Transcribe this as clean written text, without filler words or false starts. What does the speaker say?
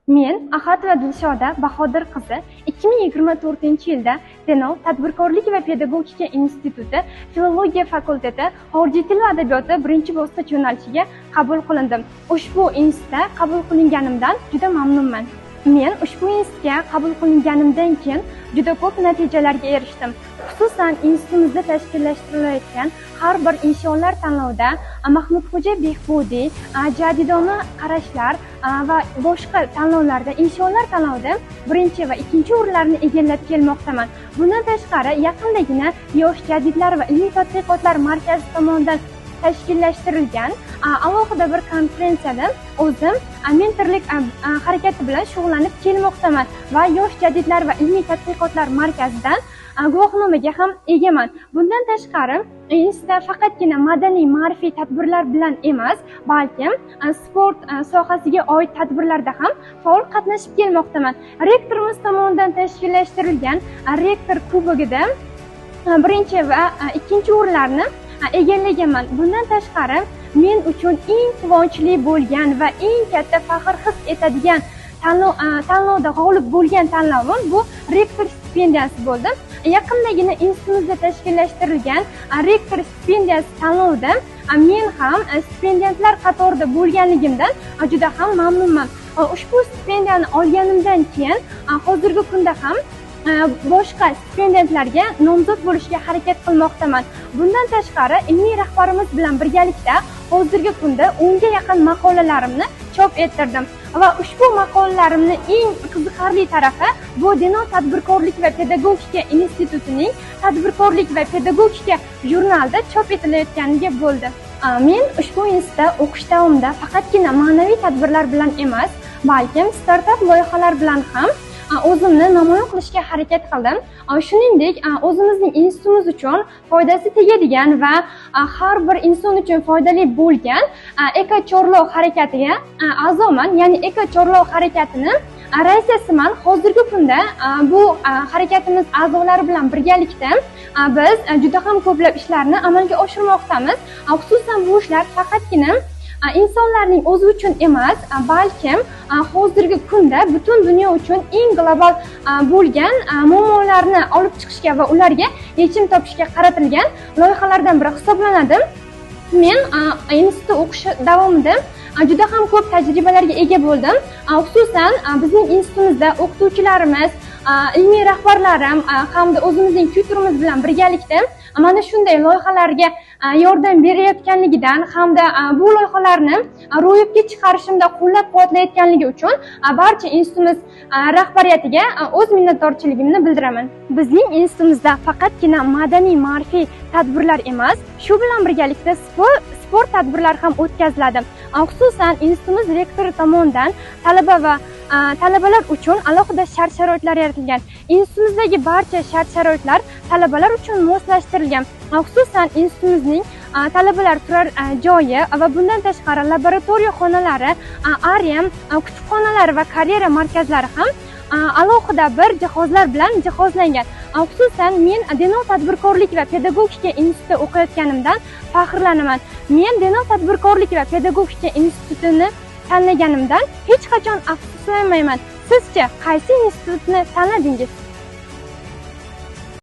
Men Ahad va Dilshoda Bahodir qizi 2024-yilda Denov tadbirkorlik va pedagogika instituti filologiya fakulteti xorijiy til va adabiyoti birinchi bosqich yo'nalishiga qabul qilindim. Ushbu institutga qabul qilinganimdan juda mamnunman. Men ushbu institutga qabul qilinganimdan keyin juda ko'p natijalarga erishdim. Xususan, institutimizda tashkillashtirilayotgan har bir insholar tanlovida Mahmudxo'ja Behbudiy, jadidona qarashlar va boshqa tanlovlarda insholar tanlovida birinchi va ikkinchi o'rinlarni egallab kelmoqdaman. Bundan tashqari, yaqindagina Yosh jadidlar va ilmiy tadqiqotlar markazi tomonidan tashkillashtirilgan alohida bir konferensiyada o'zim mentorlik harakati bilan shug'ullanib kelmoqdaman va Yosh jadidlar va ilmiy tadqiqotlar markazidan guvohnomaga ham egaman. Bundan tashqari, institutda faqatgina madaniy ma'rifiy tadbirlar bilan emas, balkim sport sohasiga oid tadbirlarda ham faol qatnashib kelmoqdaman. Rektorimiz tomonidan tashkillashtirilgan rektor kubogida birinchi va ikkinchi o'rinlarni egallaganman. Bundan tashqari, men uchun eng quvonchli bo'lgan va eng katta faxr his etadigan tanlovda g'olib bo'lgan tanlovim bu rektor stipendiyasi bo'ldi. Yaqindagina institutimizda tashkillashtirilgan rektor stipendiyasi tanlovida men ham stipendiyantlar qatorida bo'lganligimdan juda ham mamnunman. Ushbu stipendiyani olganimdan keyin hozirgi kunda ham boshqa stipendiyantlarga nomzod bo'lishga harakat qilmoqdaman. Bundan tashqari, ilmiy rahbarimiz bilan birgalikda hozirgi kunda 10 ga yaqin maqolalarimni chop ettirdim va ushbu maqolalarimning eng qiziqarli tarafi bu Denov tadbirkorlik va pedagogika institutining tadbirkorlik va pedagogika jurnalida chop etilayotganiga bo'ldi. Men ushbu institutda o'qish davomida faqatgina ma'naviy tadbirlar bilan emas, balkim startap loyihalar bilan ham o'zimni namoyon qilishga harakat qildim. Shuningdek, o'zimizning institutimiz uchun foydasi tegadigan va har bir inson uchun foydali bo'lgan eko chorlov harakatiga a'zoman, ya'ni eko chorlov harakatini raisasiman. Hozirgi kunda bu harakatimiz a'zolari bilan birgalikda biz juda ham ko'plab ishlarni amalga oshirmoqdamiz. Xususan, bu ishlar faqatgina insonlarning o'zi uchun emas, balkim hozirgi kunda butun dunyo uchun eng global bo'lgan muammolarni olib chiqishga va ularga yechim topishga qaratilgan loyihalardan biri hisoblanadi. Men institutda o'qish davomida juda ham ko'p tajribalarga ega bo'ldim. Xususan, bizning institutimizda o'qituvchilarimiz, ilmiy rahbarlarim hamda o'zimizning tutorimiz bilan birgalikda mana shunday loyihalarga yordam berayotganligidan hamda bu loyihalarni ro'yobga chiqarishimda qo'llab-quvvatlayotganligi uchun barcha institutimiz rahbariyatiga o'z minnatdorchiligimni bildiraman. Bizning institutimizda faqatgina madaniy ma'rifiy tadbirlar emas, shu bilan birgalikda sport tadbirlari ham o'tkaziladi. Xususan, institutimiz rektori tomonidan talabalar uchun alohida shart-sharoitlar yaratilgan. Institutimizdagi barcha shart-sharoitlar talabalar uchun moslashtirilgan. Xususan, institutimizning talabalar turar joyi va bundan tashqari laboratoriya xonalari, ARM, kutubxonalari va karyera markazlari ham alohida bir jihozlar bilan jihozlangan. Xususan, men Denov tadbirkorlik va pedagogika institutida o'qiyotganimdan faxrlanaman. Men Denov tadbirkorlik va pedagogika institutini tanlaganimdan hech qachon afsuslanmayman. Sizcha qaysi institutni tanladingiz?